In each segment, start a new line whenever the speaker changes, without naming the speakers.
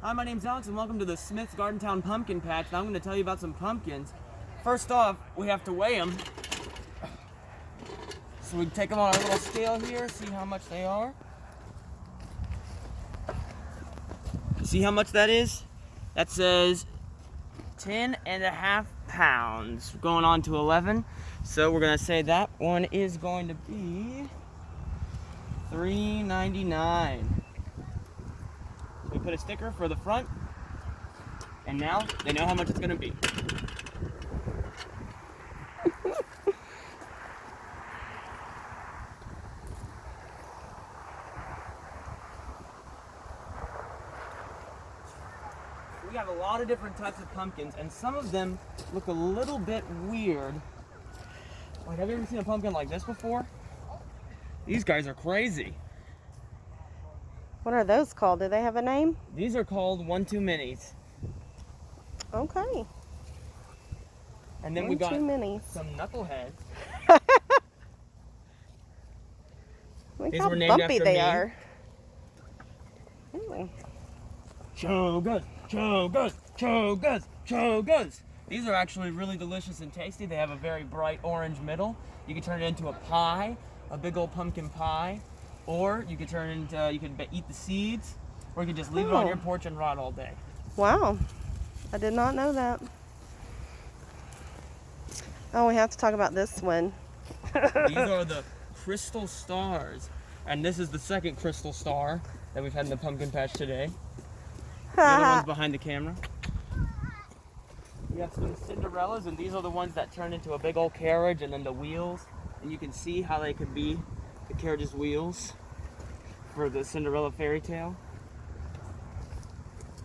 Hi, my name's Alex and welcome to the Smith's Gardentown Pumpkin Patch. And I'm going to tell you about some pumpkins. First off, we have to weigh them. So we take them on our little scale here, see how much they are. See how much that is? That says 10.5 pounds, going on to 11. So we're going to say that one is going to be $3.99. We put a sticker for the front, and now they know how much it's going to be. We have a lot of different types of pumpkins, and some of them look a little bit weird. Like, have you ever seen a pumpkin like this before? These guys are crazy.
What are those called? Do they have a name?
These are called 1-2 minis.
Okay.
And then we got
minis.
some knuckleheads.
Look
These
how
were named
bumpy
after
they
me.
are. Ooh.
Chogas, chogas, chogas, chogas. These are actually really delicious and tasty. They have a very bright orange middle. You can turn it into a pie, a big old pumpkin pie, or you could turn it into, you could eat the seeds, or you could just leave it on your porch and rot all day.
Wow. I did not know that. Oh, we have to talk about this one.
These are the crystal stars, and this is the second crystal star that we've had in the pumpkin patch today. The other one's behind the camera. We have some Cinderellas, and these are the ones that turn into a big old carriage, and then the wheels, and you can see how they could be the carriage's wheels for the Cinderella fairy tale.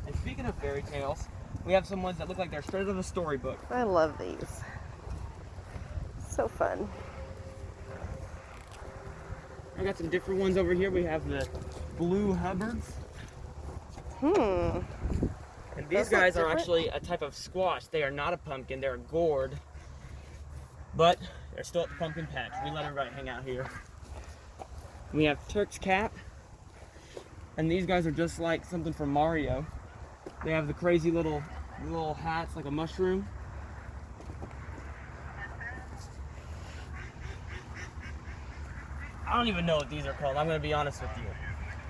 And speaking of fairy tales, we have some ones that look like they're straight out of a storybook.
I love these. So fun.
I got some different ones over here. We have the blue Hubbards. And these guys are actually a type of squash. They are not a pumpkin, they're a gourd. But they're still at the pumpkin patch. We let everybody hang out here. We have Turk's Cap. And these guys are just like something from Mario. They have the crazy little hats like a mushroom. I don't even know what these are called, I'm going to be honest with you.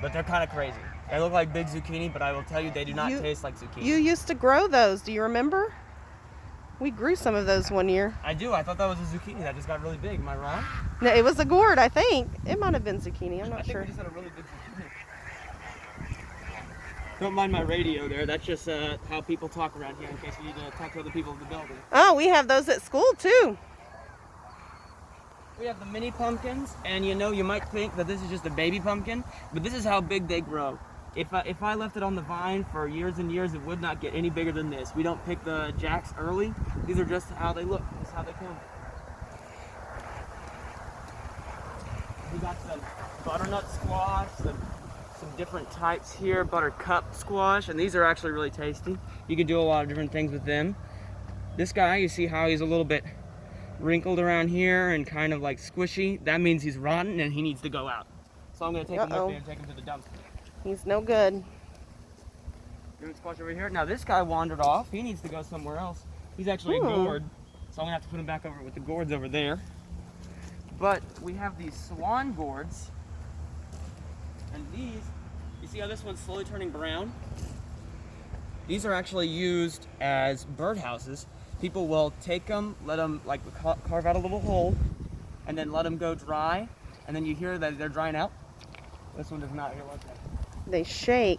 But they're kind of crazy. They look like big zucchini, but I will tell you they do not taste like zucchini.
You used to grow those, do you remember? We grew some of those one year.
I do, I thought that was a zucchini that just got really big, am I wrong?
No, it was a gourd, I think. It might have been zucchini, I'm not
I think
sure.
we just had a really big zucchini. Don't mind my radio there, that's just how people talk around here in case we need to talk to other people in the building.
Oh, we have those at school too.
We have the mini pumpkins, and you know, you might think that this is just a baby pumpkin, but this is how big they grow. If I left it on the vine for years and years, it would not get any bigger than this. We don't pick the jacks early. These are just how they look. This is how they come. We got some butternut squash, some different types here, buttercup squash, and these are actually really tasty. You can do a lot of different things with them. This guy, you see how he's a little bit wrinkled around here and kind of like squishy. That means he's rotten and he needs to go out. So I'm going to take him with me and take him to the dumpster.
He's no good.
Different squash over here. Now this guy wandered off. He needs to go somewhere else. He's actually a gourd, so I'm going to have to put him back over with the gourds over there. But we have these swan gourds, and these, you see how this one's slowly turning brown? These are actually used as birdhouses. People will take them, let them like carve out a little hole, and then let them go dry, and then you hear that they're drying out. This one does not hear like that.
They shake.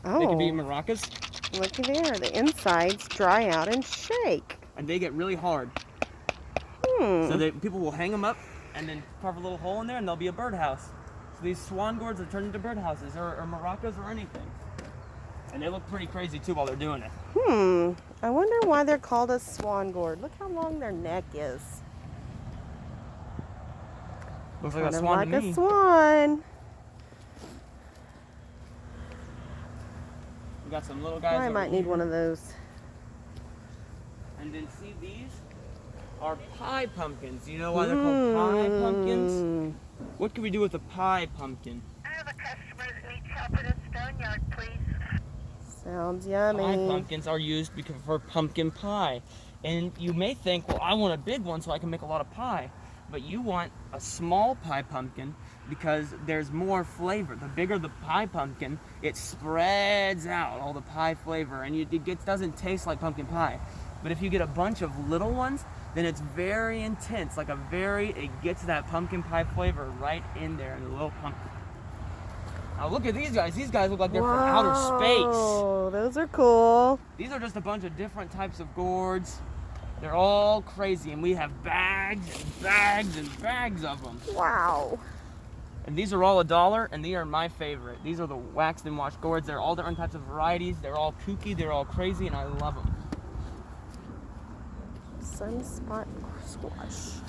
Oh.
They can be maracas.
Looky there. The insides dry out and shake.
And they get really hard. So people will hang them up and then carve a little hole in there, and there'll be a birdhouse. So these swan gourds are turned into birdhouses or maracas or anything. And they look pretty crazy too while they're doing it.
I wonder why they're called a swan gourd. Look how long their neck is.
Looks like a swan to me.
A swan.
We got some little guys.
I might need one of those.
And then see, these are pie pumpkins. You know why they're called pie pumpkins? What can we do with a pie pumpkin?
I have a customer that needs help in his stone yard, please.
Sounds
Pie
yummy.
pumpkins are used for pumpkin pie. And you may think, well, I want a big one so I can make a lot of pie. But you want a small pie pumpkin because there's more flavor. The bigger the pie pumpkin, it spreads out all the pie flavor, and it doesn't taste like pumpkin pie. But if you get a bunch of little ones, then it's very intense, it gets that pumpkin pie flavor right in there in the little pumpkin. Now look at these guys. These guys look like they're from outer space.
Oh, those are cool.
These are just a bunch of different types of gourds. They're all crazy, and we have bags and bags and bags of them.
Wow.
And these are all $1, and these are my favorite. These are the waxed and washed gourds. They're all different types of varieties. They're all kooky, they're all crazy, and I love them.
Sunspot squash.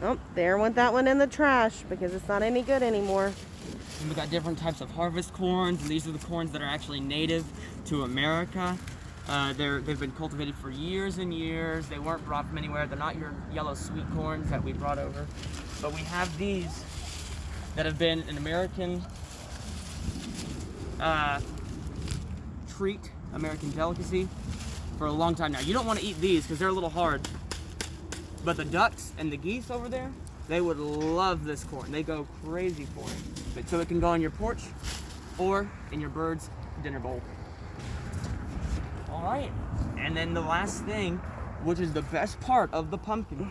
Oh, there went that one in the trash because it's not any good anymore.
And we got different types of harvest corns, and these are the corns that are actually native to America. They've been cultivated for years and years. They weren't brought from anywhere. They're not your yellow sweet corns that we brought over. But we have these that have been an American treat, American delicacy for a long time now. You don't want to eat these because they're a little hard. But the ducks and the geese over there, they would love this corn. They go crazy for it. So it can go on your porch or in your bird's dinner bowl. All right, and then the last thing, which is the best part of the pumpkin,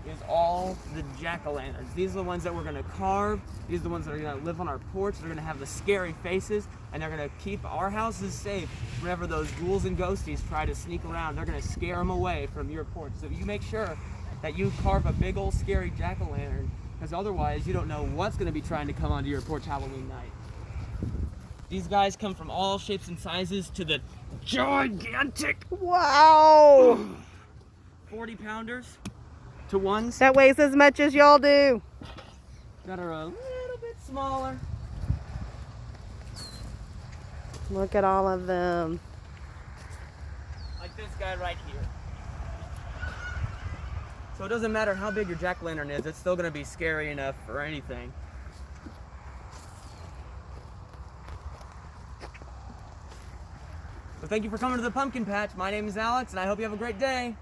is all the jack-o'-lanterns. These are the ones that we're gonna carve. These are the ones that are gonna live on our porch. They're gonna have the scary faces, and they're gonna keep our houses safe whenever those ghouls and ghosties try to sneak around. They're gonna scare them away from your porch. So you make sure that you carve a big old scary jack-o'-lantern, because otherwise you don't know what's gonna be trying to come onto your porch Halloween night. These guys come from all shapes and sizes to the gigantic
Wow.
40-pounders to ones
That weighs as much as y'all do.
that are a little bit smaller.
Look at all of them.
Like this guy right here. So it doesn't matter how big your jack-o'-lantern is, it's still going to be scary enough for anything. So thank you for coming to the pumpkin patch. My name is Alex, and I hope you have a great day.